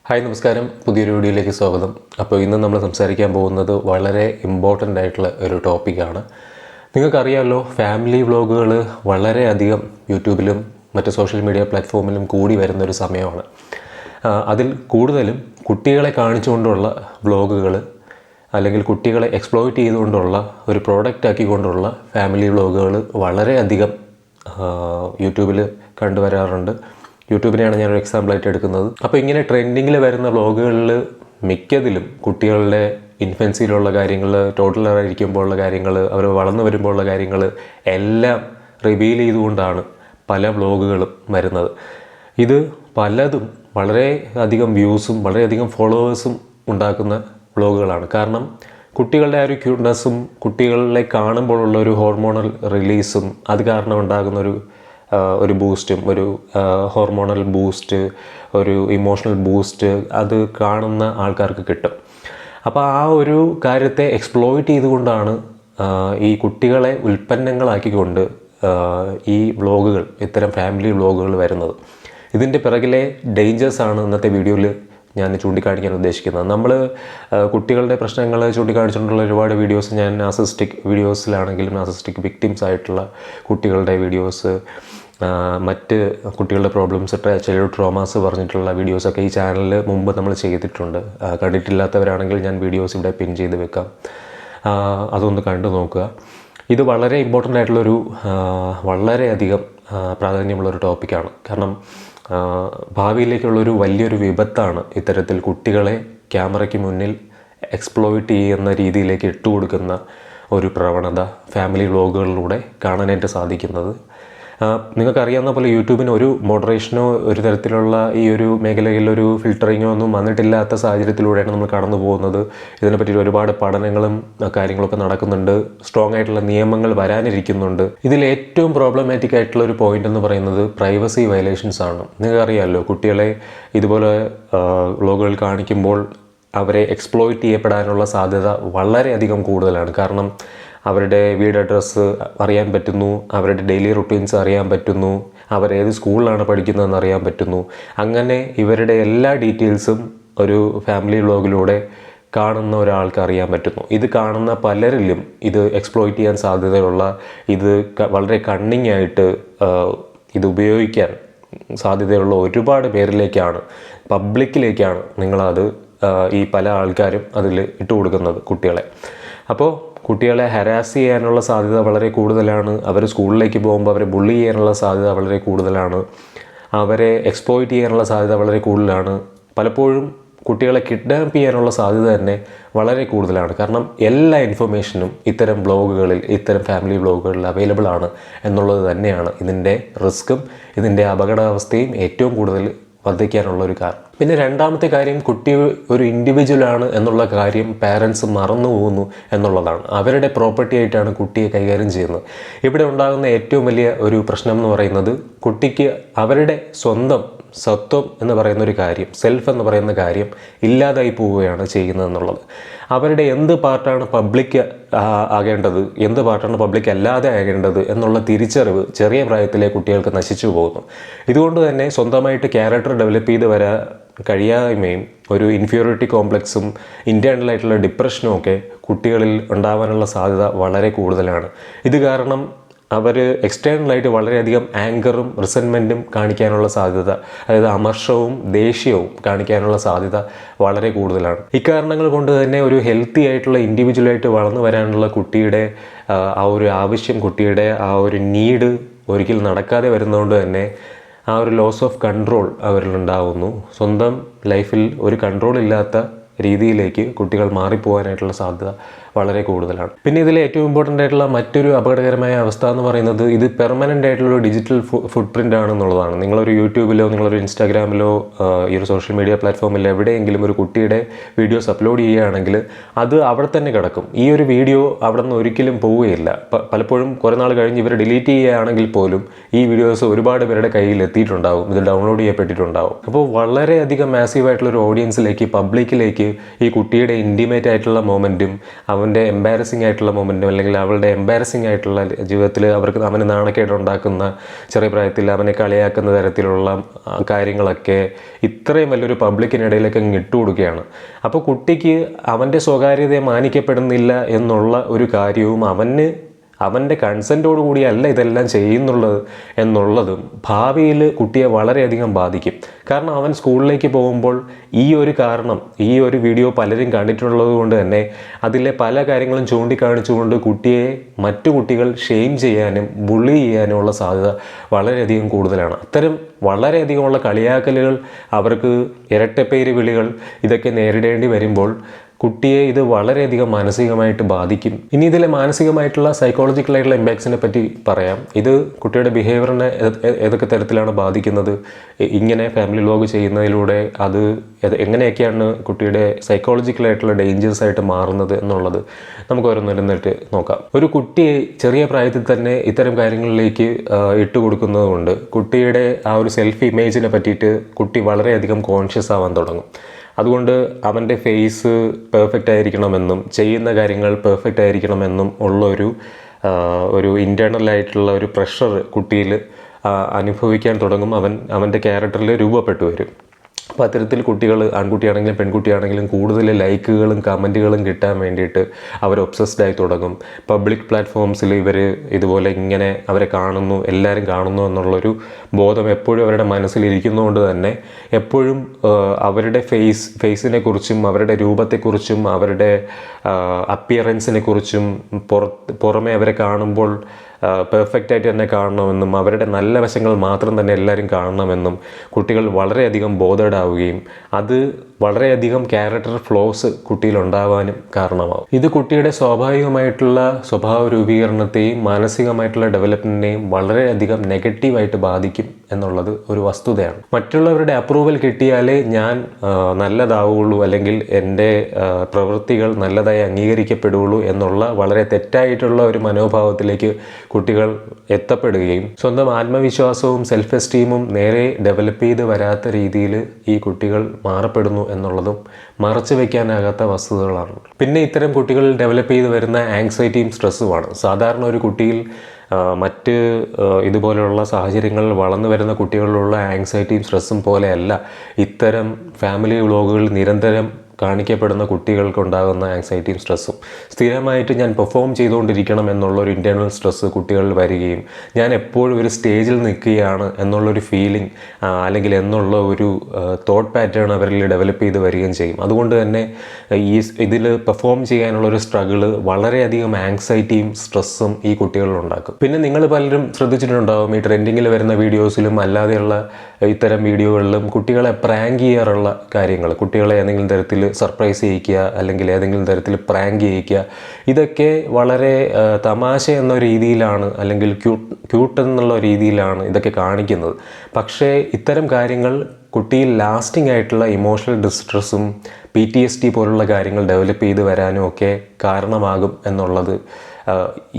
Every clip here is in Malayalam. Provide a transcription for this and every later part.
ഹായ് നമസ്കാരം, പുതിയൊരു വീഡിയോയിലേക്ക് സ്വാഗതം. അപ്പോൾ ഇന്ന് നമ്മൾ സംസാരിക്കാൻ പോകുന്നത് വളരെ ഇമ്പോർട്ടൻ്റ് ആയിട്ടുള്ള ഒരു ടോപ്പിക്കാണ്. നിങ്ങൾക്കറിയാമല്ലോ, ഫാമിലി വ്ളോഗുകൾ വളരെയധികം യൂട്യൂബിലും മറ്റ് സോഷ്യൽ മീഡിയ പ്ലാറ്റ്ഫോമിലും കൂടി വരുന്നൊരു സമയമാണ്. അതിൽ കൂടുതലും കുട്ടികളെ കാണിച്ചുകൊണ്ടുള്ള വ്ളോഗുകൾ അല്ലെങ്കിൽ കുട്ടികളെ എക്സ്പ്ലോയിറ്റ് ചെയ്തുകൊണ്ടുള്ള ഒരു പ്രോഡക്റ്റ് ആക്കിക്കൊണ്ടുള്ള ഫാമിലി വ്ളോഗുകൾ വളരെയധികം യൂട്യൂബിൽ കണ്ടുവരാറുണ്ട്. യൂട്യൂബിനെയാണ് ഞാനൊരു എക്സാമ്പിളായിട്ട് എടുക്കുന്നത്. അപ്പോൾ ഇങ്ങനെ ട്രെൻഡിങ്ങിൽ വരുന്ന വ്ളോഗുകളിൽ മിക്കതിലും കുട്ടികളുടെ ഇൻഫൻസിയിലുള്ള കാര്യങ്ങൾ, ടോട്ടലറായിരിക്കുമ്പോഴുള്ള കാര്യങ്ങൾ, അവർ വളർന്നു വരുമ്പോഴുള്ള കാര്യങ്ങൾ എല്ലാം റിവീൽ ചെയ്തുകൊണ്ടാണ് പല വ്ളോഗുകളും വരുന്നത്. ഇത് പലതും വളരെ അധികം വ്യൂസും വളരെയധികം ഫോളോവേഴ്സും ഉണ്ടാക്കുന്ന വ്ളോഗുകളാണ്. കാരണം കുട്ടികളുടെ ആ ഒരു ക്യൂട്ട്നെസ്സും കുട്ടികളെ കാണുമ്പോഴുള്ള ഒരു ഹോർമോണൽ റിലീസും അത് കാരണം ഉണ്ടാകുന്ന ഒരു ബൂസ്റ്റും, ഒരു ഹോർമോണൽ ബൂസ്റ്റ്, ഒരു ഇമോഷണൽ ബൂസ്റ്റ് അത് കാണുന്ന ആൾക്കാർക്ക് കിട്ടും. അപ്പോൾ ആ ഒരു കാര്യത്തെ എക്സ്പ്ലോയിറ്റ് ചെയ്തുകൊണ്ടാണ് ഈ കുട്ടികളെ ഉൽപ്പന്നങ്ങളാക്കിക്കൊണ്ട് ഈ വ്ളോഗുകൾ, ഇത്തരം ഫാമിലി വ്ളോഗുകൾ വരുന്നത്. ഇതിൻ്റെ പിറകിലെ ഡേഞ്ചേഴ്സാണ് ഇന്നത്തെ വീഡിയോയിൽ ഞാൻ ചൂണ്ടിക്കാണിക്കാൻ ഉദ്ദേശിക്കുന്നത്. നമ്മൾ കുട്ടികളുടെ പ്രശ്നങ്ങൾ ചൂണ്ടിക്കാണിച്ചിട്ടുള്ള ഒരുപാട് വീഡിയോസ് ഞാൻ നാർസിസിസ്റ്റിക് വീഡിയോസിലാണെങ്കിലും നാർസിസിസ്റ്റിക് വിക്ടിംസ് ആയിട്ടുള്ള കുട്ടികളുടെ വീഡിയോസ്, മറ്റ് കുട്ടികളുടെ പ്രോബ്ലംസ്, ചൈൽഡ് ട്രോമാസ് പറഞ്ഞിട്ടുള്ള വീഡിയോസൊക്കെ ഈ ചാനലിൽ മുമ്പ് നമ്മൾ ചെയ്തിട്ടുണ്ട്. കണ്ടിട്ടില്ലാത്തവരാണെങ്കിൽ ഞാൻ വീഡിയോസ് ഇവിടെ പിൻ ചെയ്ത് വെക്കാം, അതൊന്ന് കണ്ടു നോക്കുക. ഇത് വളരെ ഇമ്പോർട്ടൻ്റ് ആയിട്ടുള്ളൊരു വളരെയധികം പ്രാധാന്യമുള്ളൊരു ടോപ്പിക്കാണ്. കാരണം ഭാവിയിലേക്കുള്ളൊരു വലിയൊരു വിപത്താണ് ഇത്തരത്തിൽ കുട്ടികളെ ക്യാമറയ്ക്ക് മുന്നിൽ എക്സ്പ്ലോയിറ്റ് ചെയ്യുന്ന രീതിയിലേക്ക് ഇട്ടുകൊടുക്കുന്ന ഒരു പ്രവണത ഫാമിലി വ്ളോഗുകളിലൂടെ കാണാനായിട്ട് സാധിക്കുന്നത്. നിങ്ങൾക്കറിയാവുന്ന പോലെ യൂട്യൂബിന് ഒരു മോഡറേഷനോ ഒരു തരത്തിലുള്ള ഈ ഒരു മേഖലയിൽ ഒരു ഫിൽറ്ററിങ്ങോ ഒന്നും വന്നിട്ടില്ലാത്ത സാഹചര്യത്തിലൂടെയാണ് നമ്മൾ കടന്നു പോകുന്നത്. ഇതിനെപ്പറ്റി ഒരുപാട് പഠനങ്ങളും കാര്യങ്ങളൊക്കെ നടക്കുന്നുണ്ട്. സ്ട്രോങ് ആയിട്ടുള്ള നിയമങ്ങൾ വരാനിരിക്കുന്നുണ്ട്. ഇതിൽ ഏറ്റവും പ്രോബ്ലമാറ്റിക് ആയിട്ടുള്ള ഒരു പോയിന്റ് എന്ന് പറയുന്നത് പ്രൈവസി വയലേഷൻസ് ആണ്. നിങ്ങൾക്കറിയാമല്ലോ, കുട്ടികളെ ഇതുപോലെ വ്ളോഗുകൾ കാണിക്കുമ്പോൾ അവരെ എക്സ്പ്ലോയിറ്റ് ചെയ്യപ്പെടാനുള്ള സാധ്യത വളരെയധികം കൂടുതലാണ്. കാരണം അവരുടെ വീട് അഡ്രസ്സ് അറിയാൻ പറ്റുന്നു, അവരുടെ ഡെയിലി റുട്ടീൻസ് അറിയാൻ പറ്റുന്നു, അവരേത് സ്കൂളിലാണ് പഠിക്കുന്നതെന്ന് അറിയാൻ പറ്റുന്നു. അങ്ങനെ ഇവരുടെ എല്ലാ ഡീറ്റെയിൽസും ഒരു ഫാമിലി വ്ളോഗിലൂടെ കാണുന്ന ഒരാൾക്ക് അറിയാൻ പറ്റുന്നു. ഇത് കാണുന്ന പലരിലും ഇത് എക്സ്പ്ലോയിറ്റ് ചെയ്യാൻ സാധ്യതയുള്ള, ഇത് വളരെ കണ്ണിങ് ആയിട്ട് ഇത് ഉപയോഗിക്കാൻ സാധ്യതയുള്ള ഒരുപാട് പേരിലേക്കാണ്, പബ്ലിക്കിലേക്കാണ് നിങ്ങളത് ഈ പല ആൾക്കാരും അതിൽ ഇട്ട് കൊടുക്കുന്നത് കുട്ടികളെ. അപ്പോൾ കുട്ടികളെ ഹരാസ് ചെയ്യാനുള്ള സാധ്യത വളരെ കൂടുതലാണ്. അവർ സ്കൂളിലേക്ക് പോകുമ്പോൾ അവരെ ബുള്ളി ചെയ്യാനുള്ള സാധ്യത വളരെ കൂടുതലാണ്. അവരെ എക്സ്പ്ലോയിറ്റ് ചെയ്യാനുള്ള സാധ്യത വളരെ കൂടുതലാണ്. പലപ്പോഴും കുട്ടികളെ കിഡ്നാപ്പ് ചെയ്യാനുള്ള സാധ്യത തന്നെ വളരെ കൂടുതലാണ്. കാരണം എല്ലാ ഇൻഫർമേഷനും ഇത്തരം ബ്ലോഗുകളിൽ, ഇത്തരം ഫാമിലി ബ്ലോഗുകളിൽ അവൈലബിൾ ആണ് എന്നുള്ളത് തന്നെയാണ് ഇതിൻ്റെ റിസ്ക്കും ഇതിൻ്റെ അപകടാവസ്ഥയും ഏറ്റവും കൂടുതൽ വർദ്ധിക്കാനുള്ള ഒരു കാരണം. പിന്നെ രണ്ടാമത്തെ കാര്യം, കുട്ടി ഒരു ഇൻഡിവിജ്വലാണ് എന്നുള്ള കാര്യം പാരൻസ് മറന്നു പോകുന്നു എന്നുള്ളതാണ്. അവരുടെ പ്രോപ്പർട്ടി ആയിട്ടാണ് കുട്ടിയെ കൈകാര്യം ചെയ്യുന്നത്. ഇവിടെ ഉണ്ടാകുന്ന ഏറ്റവും വലിയ ഒരു പ്രശ്നം എന്ന് പറയുന്നത്, കുട്ടിക്ക് അവരുടെ സ്വന്തം സ്വത്വം എന്ന് പറയുന്ന ഒരു കാര്യം, സെൽഫ് എന്ന് പറയുന്ന കാര്യം ഇല്ലാതായി പോവുകയാണ് ചെയ്യുന്നതെന്നുള്ളത്. അവരുടെ എന്ത് പാർട്ടാണ് പബ്ലിക് ആകേണ്ടത്, എന്ത് പാർട്ടാണ് പബ്ലിക് അല്ലാതെ ആകേണ്ടത് എന്നുള്ള തിരിച്ചറിവ് ചെറിയ പ്രായത്തിലെ കുട്ടികൾക്ക് നശിച്ചു പോകുന്നു. ഇതുകൊണ്ട് തന്നെ സ്വന്തമായിട്ട് ക്യാരക്ടർ ഡെവലപ്പ് ചെയ്ത് വരാൻ കഴിയായ്മയും ഒരു ഇൻഫീരിയോറിറ്റി കോംപ്ലക്സും ഇൻറ്റേർണലായിട്ടുള്ള ഡിപ്രഷനും ഒക്കെ കുട്ടികളിൽ ഉണ്ടാവാനുള്ള സാധ്യത വളരെ കൂടുതലാണ്. ഇത് കാരണം അവർ എക്സ്റ്റേണലായിട്ട് വളരെയധികം ആങ്കറും റിസൻമെൻറ്റും കാണിക്കാനുള്ള സാധ്യത, അതായത് അമർഷവും ദേഷ്യവും കാണിക്കാനുള്ള സാധ്യത വളരെ കൂടുതലാണ്. ഇക്കാരണങ്ങൾ കൊണ്ട് തന്നെ ഒരു ഹെൽത്തി ആയിട്ടുള്ള ഇൻഡിവിജ്വലായിട്ട് വളർന്നു വരാനുള്ള കുട്ടിയുടെ ആ ഒരു ആവശ്യം, കുട്ടിയുടെ ആ ഒരു നീഡ് ഒരിക്കൽ നടക്കാതെ വരുന്നതുകൊണ്ട് തന്നെ ആ ഒരു ലോസ് ഓഫ് കൺട്രോൾ അവരിലുണ്ടാവുന്നു. സ്വന്തം ലൈഫിൽ ഒരു കൺട്രോൾ ഇല്ലാത്ത രീതിയിലേക്ക് കുട്ടികൾ മാറിപ്പോകാനായിട്ടുള്ള സാധ്യത വളരെ കൂടുതലാണ്. പിന്നെ ഇതിൽ ഏറ്റവും ഇമ്പോർട്ടൻ്റ് ആയിട്ടുള്ള മറ്റൊരു അപകടകരമായ അവസ്ഥ എന്ന് പറയുന്നത്, ഇത് പെർമനൻ്റ് ആയിട്ടുള്ളൊരു ഡിജിറ്റൽ ഫുട് പ്രിൻ്റ് ആണെന്നുള്ളതാണ്. നിങ്ങളൊരു യൂട്യൂബിലോ നിങ്ങളൊരു ഇൻസ്റ്റാഗ്രാമിലോ ഈ ഒരു സോഷ്യൽ മീഡിയ പ്ലാറ്റ്ഫോമിൽ എവിടെയെങ്കിലും ഒരു കുട്ടിയുടെ വീഡിയോസ് അപ്ലോഡ് ചെയ്യുകയാണെങ്കിൽ അത് അവിടെ തന്നെ കിടക്കും. ഈ ഒരു വീഡിയോ അവിടെ നിന്ന് ഒരിക്കലും പോവുകയില്ല. പലപ്പോഴും കുറേ നാൾ കഴിഞ്ഞ് ഇവർ ഡിലീറ്റ് ചെയ്യുകയാണെങ്കിൽ പോലും ഈ വീഡിയോസ് ഒരുപാട് പേരുടെ കയ്യിൽ എത്തിയിട്ടുണ്ടാവും, ഇത് ഡൗൺലോഡ് ചെയ്യപ്പെട്ടിട്ടുണ്ടാവും. അപ്പോൾ വളരെയധികം മാസീവായിട്ടുള്ളൊരു ഓഡിയൻസിലേക്ക്, പബ്ലിക്കിലേക്ക് ഈ കുട്ടിയുടെ ഇൻറ്റിമേറ്റ് ആയിട്ടുള്ള മൊമെൻറ്റും അവൻ്റെ എംബാരസിങ് ആയിട്ടുള്ള മൊമെൻറ്റും അല്ലെങ്കിൽ അവളുടെ എംബാരസിങ് ആയിട്ടുള്ള ജീവിതത്തിൽ അവന് നാണക്കേട് ഉണ്ടാക്കുന്ന ചെറിയ പ്രായത്തിൽ അവനെ കളിയാക്കുന്ന തരത്തിലുള്ള കാര്യങ്ങളൊക്കെ ഇത്രയും വലിയൊരു പബ്ലിക്കിനിടയിലേക്ക് അങ്ങ് ഇട്ടുകൊടുക്കുകയാണ്. അപ്പോൾ കുട്ടിക്ക് അവൻ്റെ സ്വകാര്യതയെ മാനിക്കപ്പെടുന്നില്ല എന്നുള്ള ഒരു കാര്യവും അവൻ്റെ കൺസെൻറ്റോടു കൂടിയല്ല ഇതെല്ലാം ചെയ്യുന്നുള്ളത് എന്നുള്ളതും ഭാവിയിൽ കുട്ടിയെ വളരെയധികം ബാധിക്കും. കാരണം അവൻ സ്കൂളിലേക്ക് പോകുമ്പോൾ ഈ ഒരു വീഡിയോ പലരും കണ്ടിട്ടുള്ളത് കൊണ്ട് തന്നെ അതിലെ പല കാര്യങ്ങളും ചൂണ്ടിക്കാണിച്ചുകൊണ്ട് കുട്ടിയെ മറ്റു കുട്ടികൾ ഷെയിം ചെയ്യാനും ബുള്ളി ചെയ്യാനുമുള്ള സാധ്യത വളരെയധികം കൂടുതലാണ്. അത്തരം വളരെയധികമുള്ള കളിയാക്കലുകൾ, അവർക്ക് ഇരട്ടപ്പേര് വിളികൾ, ഇതൊക്കെ നേരിടേണ്ടി വരുമ്പോൾ കുട്ടിയെ ഇത് വളരെയധികം മാനസികമായിട്ട് ബാധിക്കും. ഇനി ഇതിലെ മാനസികമായിട്ടുള്ള സൈക്കോളജിക്കലായിട്ടുള്ള ഇമ്പാക്ട്സിനെ പറ്റി പറയാം. ഇത് കുട്ടിയുടെ ബിഹേവിയറിനെ ഏതൊക്കെ തരത്തിലാണ് ബാധിക്കുന്നത്, ഇങ്ങനെ ഫാമിലി വ്ലോഗ് ചെയ്യുന്നതിലൂടെ അത് എങ്ങനെയൊക്കെയാണ് കുട്ടിയുടെ സൈക്കോളജിക്കലായിട്ടുള്ള ഡേഞ്ചേഴ്സ് ആയിട്ട് മാറുന്നത് എന്നുള്ളത് നമുക്ക് ഓരോന്നിരുന്നിട്ട് നോക്കാം. ഒരു കുട്ടിയെ ചെറിയ പ്രായത്തിൽ തന്നെ ഇത്തരം കാര്യങ്ങളിലേക്ക് ഇട്ടുകൊടുക്കുന്നത് കൊണ്ട് കുട്ടിയുടെ ആ ഒരു സെൽഫ് ഇമേജിനെ പറ്റിയിട്ട് കുട്ടി വളരെയധികം കോൺഷ്യസ് ആവാൻ തുടങ്ങും. അതുകൊണ്ട് അവൻ്റെ ഫേസ് പെർഫെക്റ്റ് ആയിരിക്കണമെന്നും ചെയ്യുന്ന കാര്യങ്ങൾ പെർഫെക്റ്റ് ആയിരിക്കണമെന്നും ഉള്ള ഒരു ഇൻറ്റേർണലായിട്ടുള്ള ഒരു പ്രഷർ കുട്ടിയിൽ അനുഭവിക്കാൻ തുടങ്ങും. അവൻ്റെ ക്യാരക്ടറിൽ രൂപപ്പെട്ടു വരും. അപ്പോൾ അത്തരത്തിൽ കുട്ടികൾ, ആൺകുട്ടിയാണെങ്കിലും പെൺകുട്ടിയാണെങ്കിലും, കൂടുതൽ ലൈക്കുകളും കമൻറ്റുകളും കിട്ടാൻ വേണ്ടിയിട്ട് അവർ ഒബ്സസ്ഡ് ആയി തുടങ്ങും. പബ്ലിക് പ്ലാറ്റ്ഫോംസിൽ ഇവർ ഇതുപോലെ ഇങ്ങനെ അവരെ കാണുന്നു, എല്ലാവരും കാണുന്നു എന്നുള്ളൊരു ബോധം എപ്പോഴും അവരുടെ മനസ്സിലിരിക്കുന്നതുകൊണ്ട് തന്നെ എപ്പോഴും അവരുടെ ഫേസിനെ കുറിച്ചും അവരുടെ രൂപത്തെക്കുറിച്ചും അവരുടെ അപ്പിയറൻസിനെ കുറിച്ചും പുറമെ അവരെ കാണുമ്പോൾ പെർഫെക്റ്റായിട്ട് തന്നെ കാണണമെന്നും അവരുടെ നല്ല വശങ്ങൾ മാത്രം തന്നെ എല്ലാവരും കാണണമെന്നും കുട്ടികൾ വളരെയധികം ബോധേഡാവുകയും അത് വളരെയധികം ക്യാരക്ടർ ഫ്ലോസ് കുട്ടിയിൽ ഉണ്ടാവാനും കാരണമാവും. ഇത് കുട്ടിയുടെ സ്വാഭാവികമായിട്ടുള്ള സ്വഭാവ രൂപീകരണത്തെയും മാനസികമായിട്ടുള്ള ഡെവലപ്മെൻറ്റിനെയും വളരെയധികം നെഗറ്റീവായിട്ട് ബാധിക്കും എന്നുള്ളത് ഒരു വസ്തുതയാണ്. മറ്റുള്ളവരുടെ അപ്രൂവൽ കിട്ടിയാലേ ഞാൻ നല്ലതാവുള്ളൂ അല്ലെങ്കിൽ എൻ്റെ പ്രവൃത്തികൾ നല്ലതായി അംഗീകരിക്കപ്പെടുകയുള്ളൂ എന്നുള്ള വളരെ തെറ്റായിട്ടുള്ള ഒരു മനോഭാവത്തിലേക്ക് കുട്ടികൾ എത്തപ്പെടുകയും സ്വന്തം ആത്മവിശ്വാസവും സെൽഫ് എസ്റ്റീമും നേരെ ഡെവലപ്പ് ചെയ്ത് വരാത്ത രീതിയിൽ ഈ കുട്ടികൾ മാറപ്പെടുന്നു എന്നുള്ളതും മറച്ചു വയ്ക്കാനാകാത്ത വസ്തുതകളാണ്. പിന്നെ ഇത്തരം കുട്ടികൾ ഡെവലപ്പ് ചെയ്ത് വരുന്ന ആങ്സൈറ്റിയും സ്ട്രെസ്സുമാണ്. സാധാരണ ഒരു കുട്ടിയിൽ മറ്റ് ഇതുപോലെയുള്ള സാഹചര്യങ്ങളിൽ വളർന്നു വരുന്ന കുട്ടികളിലുള്ള ആങ്സൈറ്റിയും സ്ട്രെസ്സും പോലെയല്ല ഇത്തരം ഫാമിലി വ്ലോഗുകൾ നിരന്തരം കാണിക്കപ്പെടുന്ന കുട്ടികൾക്കുണ്ടാകുന്ന ആങ്സൈറ്റിയും സ്ട്രെസ്സും. സ്ഥിരമായിട്ട് ഞാൻ പെർഫോം ചെയ്തുകൊണ്ടിരിക്കണം എന്നുള്ളൊരു ഇൻറ്റേർണൽ സ്ട്രെസ്സ് കുട്ടികളിൽ വരികയും ഞാൻ എപ്പോഴും ഒരു സ്റ്റേജിൽ നിൽക്കുകയാണ് എന്നുള്ളൊരു ഫീലിംഗ് അല്ലെങ്കിൽ എന്നുള്ള ഒരു തോട്ട് പാറ്റേൺ അവരിൽ ഡെവലപ്പ് ചെയ്ത് വരികയും ചെയ്യും. അതുകൊണ്ട് തന്നെ ഇതിൽ പെർഫോം ചെയ്യാനുള്ളൊരു സ്ട്രഗിള് വളരെയധികം ആങ്സൈറ്റിയും സ്ട്രെസ്സും ഈ കുട്ടികളിലുണ്ടാക്കും. പിന്നെ നിങ്ങൾ പലരും ശ്രദ്ധിച്ചിട്ടുണ്ടാവും, ഈ ട്രെൻഡിങ്ങിൽ വരുന്ന വീഡിയോസിലും അല്ലാതെയുള്ള ഇത്തരം വീഡിയോകളിലും കുട്ടികളെ പ്രാങ്ക് ചെയ്യാറുള്ള കാര്യങ്ങൾ, കുട്ടികളെ ഏതെങ്കിലും തരത്തിൽ സർപ്രൈസ് ചെയ്യിക്കുക അല്ലെങ്കിൽ ഏതെങ്കിലും തരത്തിൽ പ്രാങ്ക് ചെയ്യിക്കുക, ഇതൊക്കെ വളരെ തമാശ എന്ന രീതിയിലാണ് അല്ലെങ്കിൽ ക്യൂട്ട് എന്നുള്ള രീതിയിലാണ് ഇതൊക്കെ കാണിക്കുന്നത്. പക്ഷേ ഇത്തരം കാര്യങ്ങൾ കുട്ടിയിൽ ലാസ്റ്റിംഗ് ആയിട്ടുള്ള ഇമോഷണൽ ഡിസ്ട്രെസ്സും PTSD പോലുള്ള കാര്യങ്ങൾ ഡെവലപ്പ് ചെയ്ത് വരാനും ഒക്കെ കാരണമാകും എന്നുള്ളത്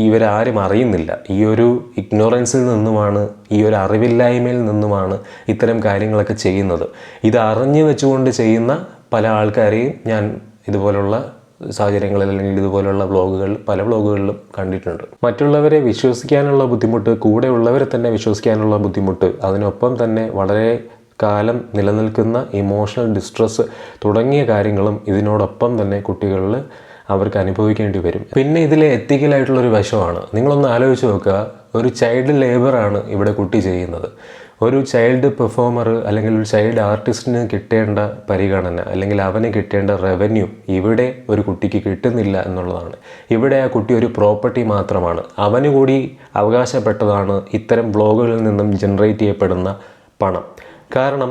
ഇവരാരും അറിയുന്നില്ല. ഈ ഒരു ഇഗ്നോറൻസിൽ നിന്നുമാണ്, ഈ ഒരു അറിവില്ലായ്മയിൽ നിന്നുമാണ് ഇത്തരം കാര്യങ്ങളൊക്കെ ചെയ്യുന്നത്. ഇത് അറിഞ്ഞു വെച്ചുകൊണ്ട് ചെയ്യുന്ന പല ആൾക്കാരെയും ഞാൻ ഇതുപോലുള്ള സാഹചര്യങ്ങളിൽ അല്ലെങ്കിൽ ഇതുപോലുള്ള പല വ്ലോഗുകളിലും കണ്ടിട്ടുണ്ട്. മറ്റുള്ളവരെ വിശ്വസിക്കാനുള്ള ബുദ്ധിമുട്ട്, കൂടെ ഉള്ളവരെ തന്നെ വിശ്വസിക്കാനുള്ള ബുദ്ധിമുട്ട്, അതിനൊപ്പം തന്നെ വളരെ കാലം നിലനിൽക്കുന്ന ഇമോഷണൽ ഡിസ്ട്രെസ് തുടങ്ങിയ കാര്യങ്ങളും ഇതിനോടൊപ്പം തന്നെ കുട്ടികളിൽ അവർക്ക് അനുഭവിക്കേണ്ടി വരും. പിന്നെ ഇതിലെ എത്തിക്കലായിട്ടുള്ളൊരു വശമാണ്. നിങ്ങളൊന്ന് ആലോചിച്ച് നോക്കുക, ഒരു ചൈൽഡ് ലേബറാണ് ഇവിടെ കുട്ടി ചെയ്യുന്നത്. ഒരു ചൈൽഡ് പെർഫോമർ അല്ലെങ്കിൽ ഒരു ചൈൽഡ് ആർട്ടിസ്റ്റിന് കിട്ടേണ്ട പരിഗണന അല്ലെങ്കിൽ അവന് കിട്ടേണ്ട റവന്യൂ ഇവിടെ ഒരു കുട്ടിക്ക് കിട്ടുന്നില്ല എന്നുള്ളതാണ്. ഇവിടെ ആ കുട്ടി ഒരു പ്രോപ്പർട്ടി മാത്രമാണ്. അവന് കൂടി അവകാശപ്പെട്ടതാണ് ഇത്തരം വ്ലോഗുകളിൽ നിന്നും ജനറേറ്റ് ചെയ്യപ്പെടുന്ന പണം. കാരണം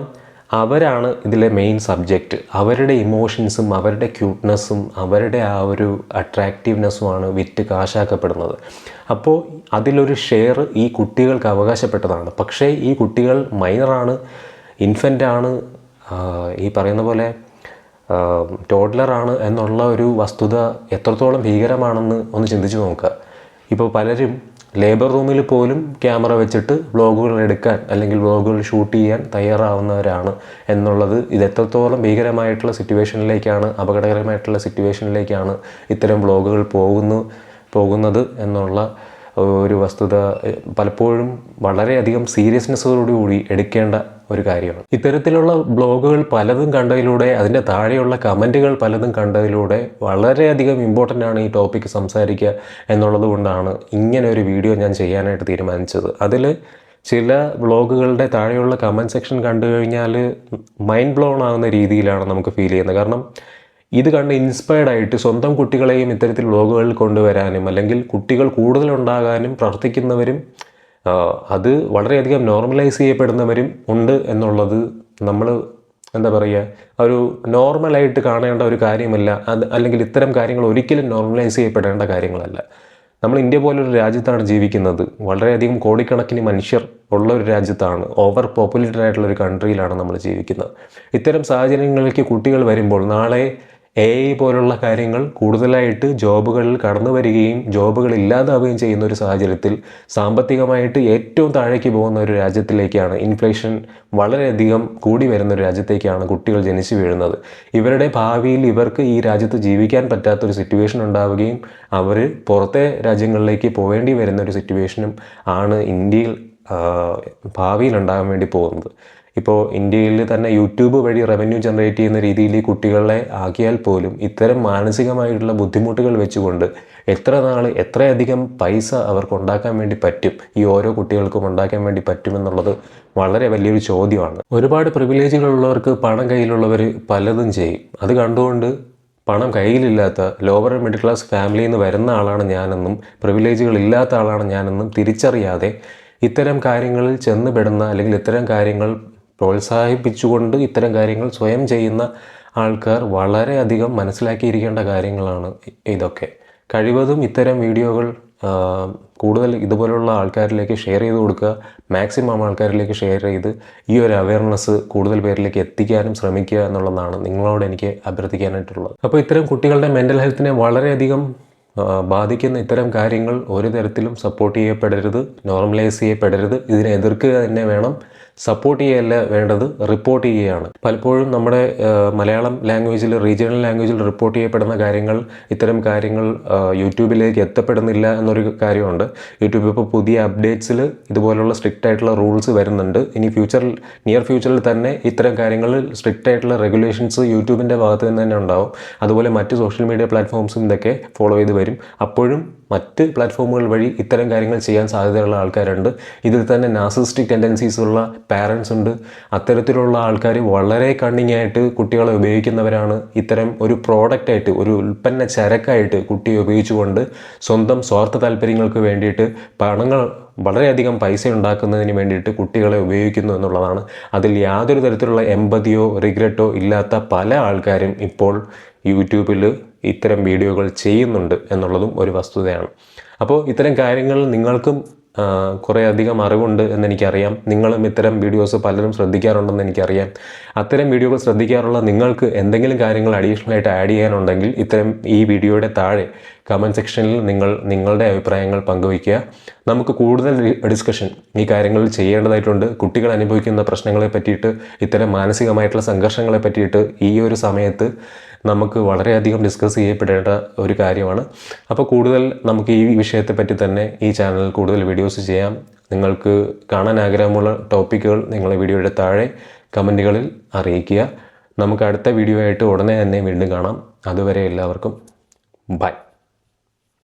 അവരാണ് ഇതിലെ മെയിൻ സബ്ജക്റ്റ്. അവരുടെ ഇമോഷൻസും അവരുടെ ക്യൂട്ട്നെസ്സും അവരുടെ ആ ഒരു അട്രാക്റ്റീവ്നെസ്സുമാണ് വിറ്റ് കാശാക്കപ്പെടുന്നത്. അപ്പോൾ അതിലൊരു ഷെയർ ഈ കുട്ടികൾക്ക് അവകാശപ്പെട്ടതാണ്. പക്ഷേ ഈ കുട്ടികൾ മൈനറാണ്, ഇൻഫൻ്റാണ്, ഈ പറയുന്ന പോലെ ടോഡ്ലറാണ് എന്നുള്ള ഒരു വസ്തുത എത്രത്തോളം ഭീകരമാണെന്ന് ഒന്ന് ചിന്തിച്ച് നോക്കുക. ഇപ്പോൾ പലരും ലേബർ റൂമിൽ പോലും ക്യാമറ വെച്ചിട്ട് വ്ളോഗുകൾ എടുക്കാൻ അല്ലെങ്കിൽ വ്ളോഗുകൾ ഷൂട്ട് ചെയ്യാൻ തയ്യാറാവുന്നവരാണ് എന്നുള്ളത് ഇത് എത്രത്തോളം ഭീകരമായിട്ടുള്ള സിറ്റുവേഷനിലേക്കാണ്, അപകടകരമായിട്ടുള്ള സിറ്റുവേഷനിലേക്കാണ് ഇത്തരം വ്ളോഗുകൾ പോകുന്നത് എന്നുള്ള ഒരു വസ്തുത പലപ്പോഴും വളരെയധികം സീരിയസ്നെസ്സോടുകൂടി എടുക്കേണ്ട ഒരു കാര്യമാണ്. ഇത്തരത്തിലുള്ള ബ്ലോഗുകൾ പലതും കണ്ടതിലൂടെ, അതിൻ്റെ താഴെയുള്ള കമൻറ്റുകൾ പലതും കണ്ടതിലൂടെ വളരെയധികം ഇമ്പോർട്ടൻ്റ് ആണ് ഈ ടോപ്പിക്ക് സംസാരിക്കുക എന്നുള്ളത് കൊണ്ടാണ് ഇങ്ങനെ ഒരു വീഡിയോ ഞാൻ ചെയ്യാനായിട്ട് തീരുമാനിച്ചത്. അതിൽ ചില വ്ളോഗുകളുടെ താഴെയുള്ള കമൻറ്റ് സെക്ഷൻ കണ്ടു കഴിഞ്ഞാൽ മൈൻഡ് ബ്ലോൺ ആകുന്ന രീതിയിലാണ് നമുക്ക് ഫീൽ ചെയ്യുന്നത്. കാരണം ഇത് കണ്ട് ഇൻസ്പയർഡ് ആയിട്ട് സ്വന്തം കുട്ടികളെയും ഇത്തരത്തിൽ വ്ളോഗുകളിൽ കൊണ്ടുവരാനും അല്ലെങ്കിൽ കുട്ടികൾ കൂടുതലുണ്ടാകാനും പ്രവർത്തിക്കുന്നവരും അത് വളരെയധികം നോർമലൈസ് ചെയ്യപ്പെടുന്നവരും ഉണ്ട് എന്നുള്ളത് നമ്മൾ എന്താ പറയുക, ഒരു നോർമലായിട്ട് കാണേണ്ട ഒരു കാര്യമല്ല. അല്ലെങ്കിൽ ഇത്തരം കാര്യങ്ങൾ ഒരിക്കലും നോർമലൈസ് ചെയ്യപ്പെടേണ്ട കാര്യങ്ങളല്ല. നമ്മൾ ഇന്ത്യ പോലൊരു രാജ്യത്താണ് ജീവിക്കുന്നത്. വളരെയധികം കോടിക്കണക്കിന് മനുഷ്യർ ഉള്ള ഒരു രാജ്യത്താണ്, ഓവർ പോപ്പുലേറ്റഡ് ആയിട്ടുള്ള ഒരു കൺട്രിയിലാണ് നമ്മൾ ജീവിക്കുന്നത്. ഇത്തരം സാഹചര്യങ്ങളിലേക്ക് കുട്ടികൾ വരുമ്പോൾ നാളെ AI പോലുള്ള കാര്യങ്ങൾ കൂടുതലായിട്ട് ജോബുകളിൽ കടന്നു വരികയും ജോബുകൾ ഇല്ലാതാവുകയും ചെയ്യുന്ന ഒരു സാഹചര്യത്തിൽ സാമ്പത്തികമായിട്ട് ഏറ്റവും താഴേക്ക് പോകുന്ന ഒരു രാജ്യത്തിലേക്കാണ്, ഇൻഫ്ലേഷൻ വളരെയധികം കൂടി വരുന്ന ഒരു രാജ്യത്തേക്കാണ് കുട്ടികൾ ജനിച്ചു വീഴുന്നത്. ഇവരുടെ ഭാവിയിൽ ഇവർക്ക് ഈ രാജ്യത്ത് ജീവിക്കാൻ പറ്റാത്തൊരു സിറ്റുവേഷൻ ഉണ്ടാവുകയും അവർ പുറത്തെ രാജ്യങ്ങളിലേക്ക് പോകേണ്ടി വരുന്ന ഒരു സിറ്റുവേഷനും ആണ് ഇന്ത്യയിൽ ഭാവിയിൽ ഉണ്ടാകാൻ വേണ്ടി പോകുന്നത്. ഇപ്പോൾ ഇന്ത്യയിൽ തന്നെ യൂട്യൂബ് വഴി റവന്യൂ ജനറേറ്റ് ചെയ്യുന്ന രീതിയിൽ ഈ കുട്ടികളെ ആക്കിയാൽ പോലും ഇത്തരം മാനസികമായിട്ടുള്ള ബുദ്ധിമുട്ടുകൾ വെച്ചുകൊണ്ട് എത്രയധികം പൈസ അവർക്ക് ഉണ്ടാക്കാൻ വേണ്ടി പറ്റും, ഈ ഓരോ കുട്ടികൾക്കും ഉണ്ടാക്കാൻ വേണ്ടി പറ്റുമെന്നുള്ളത് വളരെ വലിയൊരു ചോദ്യമാണ്. ഒരുപാട് പ്രിവിലേജുകളുള്ളവർക്ക് പണം കയ്യിലുള്ളവർ പലതും ചെയ്യും. അത് കണ്ടുകൊണ്ട് പണം കയ്യിലില്ലാത്ത ലോവർ മിഡിൽ ക്ലാസ് ഫാമിലിയിൽ നിന്ന് വരുന്ന ആളാണ് ഞാനെന്നും പ്രിവിലേജുകൾ ഇല്ലാത്ത ആളാണ് ഞാനെന്നും തിരിച്ചറിയാതെ ഇത്തരം കാര്യങ്ങളിൽ ചെന്നുപെടുന്ന അല്ലെങ്കിൽ ഇത്തരം കാര്യങ്ങൾ പ്രോത്സാഹിപ്പിച്ചുകൊണ്ട് ഇത്തരം കാര്യങ്ങൾ സ്വയം ചെയ്യുന്ന ആൾക്കാർ വളരെയധികം മനസ്സിലാക്കിയിരിക്കേണ്ട കാര്യങ്ങളാണ് ഇതൊക്കെ. കഴിവതും ഇത്തരം വീഡിയോകൾ കൂടുതൽ ഇതുപോലുള്ള ആൾക്കാരിലേക്ക് ഷെയർ ചെയ്ത് കൊടുക്കുക, മാക്സിമം ആൾക്കാരിലേക്ക് ഷെയർ ചെയ്ത് ഈ ഒരു അവയർനെസ് കൂടുതൽ പേരിലേക്ക് എത്തിക്കാനും ശ്രമിക്കുക എന്നുള്ളതാണ് നിങ്ങളോട് എനിക്ക് അഭ്യർത്ഥിക്കാനായിട്ടുള്ളത്. അപ്പോൾ ഇത്തരം കുട്ടികളുടെ മെൻ്റൽ ഹെൽത്തിനെ വളരെയധികം ബാധിക്കുന്ന ഇത്തരം കാര്യങ്ങൾ ഒരു തരത്തിലും സപ്പോർട്ട് ചെയ്യപ്പെടരുത്, നോർമലൈസ് ചെയ്യപ്പെടരുത്. ഇതിനെ എതിർക്കുക തന്നെ വേണം. സപ്പോർട്ട് ചെയ്യുകയല്ല വേണ്ടത്, റിപ്പോർട്ട് ചെയ്യുകയാണ്. പലപ്പോഴും നമ്മുടെ മലയാളം ലാംഗ്വേജിൽ, റീജിയണൽ ലാംഗ്വേജിൽ റിപ്പോർട്ട് ചെയ്യപ്പെടുന്ന കാര്യങ്ങൾ, ഇത്തരം കാര്യങ്ങൾ യൂട്യൂബിലേക്ക് എത്തപ്പെടുന്നില്ല എന്നൊരു കാര്യമുണ്ട്. യൂട്യൂബ് ഇപ്പോൾ പുതിയ അപ്ഡേറ്റ്സിൽ ഇതുപോലുള്ള സ്ട്രിക്റ്റ് ആയിട്ടുള്ള റൂൾസ് വരുന്നുണ്ട്. ഇനി നിയർ ഫ്യൂച്ചറിൽ തന്നെ ഇത്തരം കാര്യങ്ങളിൽ സ്ട്രിക്റ്റ് ആയിട്ടുള്ള റെഗുലേഷൻസ് യൂട്യൂബിൻ്റെ ഭാഗത്ത് നിന്ന് തന്നെ ഉണ്ടാവും. അതുപോലെ മറ്റ് സോഷ്യൽ മീഡിയ പ്ലാറ്റ്ഫോംസും ഇതൊക്കെ ഫോളോ ചെയ്ത് വരും. അപ്പോഴും മറ്റ് പ്ലാറ്റ്ഫോമുകൾ വഴി ഇത്തരം കാര്യങ്ങൾ ചെയ്യാൻ സാധ്യതയുള്ള ആൾക്കാരുണ്ട്. ഇതിൽ തന്നെ നാർസിസിസ്റ്റിക് ടെൻഡൻസീസ് ഉള്ള പാരൻസ് ഉണ്ട്. അത്തരത്തിലുള്ള ആൾക്കാർ വളരെ കണ്ണിങ് ആയിട്ട് കുട്ടികളെ ഉപയോഗിക്കുന്നവരാണ്. ഇത്തരം ഒരു പ്രോഡക്റ്റായിട്ട്, ഒരു ഉൽപ്പന്ന ചരക്കായിട്ട് കുട്ടിയെ ഉപയോഗിച്ചുകൊണ്ട് സ്വന്തം സ്വാർത്ഥ താല്പര്യങ്ങൾക്ക് വേണ്ടിയിട്ട് വളരെയധികം പൈസ ഉണ്ടാക്കുന്നതിന് വേണ്ടിയിട്ട് കുട്ടികളെ ഉപയോഗിക്കുന്നു എന്നുള്ളതാണ്. അതിൽ യാതൊരു തരത്തിലുള്ള എമ്പതിയോ റിഗ്രറ്റോ ഇല്ലാത്ത പല ആൾക്കാരും ഇപ്പോൾ യൂട്യൂബിൽ ഇത്തരം വീഡിയോകൾ ചെയ്യുന്നുണ്ട് എന്നുള്ളതും ഒരു വസ്തുതയാണ്. അപ്പോൾ ഇത്തരം കാര്യങ്ങൾ നിങ്ങൾക്കും കുറേ അധികം അറിവുണ്ട് എന്നെനിക്കറിയാം. നിങ്ങളും ഇത്തരം വീഡിയോസ് പലരും ശ്രദ്ധിക്കാറുണ്ടെന്ന് എനിക്കറിയാം. അത്തരം വീഡിയോകൾ ശ്രദ്ധിക്കാറുള്ള നിങ്ങൾക്ക് എന്തെങ്കിലും കാര്യങ്ങൾ അഡീഷണലായിട്ട് ആഡ് ചെയ്യാനുണ്ടെങ്കിൽ ഈ വീഡിയോയുടെ താഴെ കമൻറ്റ് സെക്ഷനിൽ നിങ്ങളുടെ അഭിപ്രായങ്ങൾ പങ്കുവയ്ക്കുക. നമുക്ക് കൂടുതൽ ഡിസ്കഷൻ ഈ കാര്യങ്ങളിൽ ചെയ്യേണ്ടതായിട്ടുണ്ട്. കുട്ടികൾ അനുഭവിക്കുന്ന പ്രശ്നങ്ങളെ പറ്റിയിട്ട്, ഇത്തരം മാനസികമായിട്ടുള്ള സംഘർഷങ്ങളെ പറ്റിയിട്ട് ഈ ഒരു സമയത്ത് നമുക്ക് വളരെയധികം ഡിസ്കസ് ചെയ്യപ്പെടേണ്ട ഒരു കാര്യമാണ്. അപ്പോൾ കൂടുതൽ നമുക്ക് ഈ വിഷയത്തെപ്പറ്റി തന്നെ ഈ ചാനലിൽ കൂടുതൽ വീഡിയോസ് ചെയ്യാം. നിങ്ങൾക്ക് കാണാൻ ആഗ്രഹമുള്ള ടോപ്പിക്കുകൾ നിങ്ങളെ വീഡിയോയുടെ താഴെ കമൻറ്റുകളിൽ അറിയിക്കുക. നമുക്ക് അടുത്ത വീഡിയോ ആയിട്ട് ഉടനെ തന്നെ വീണ്ടും കാണാം. അതുവരെ എല്ലാവർക്കും ബൈ.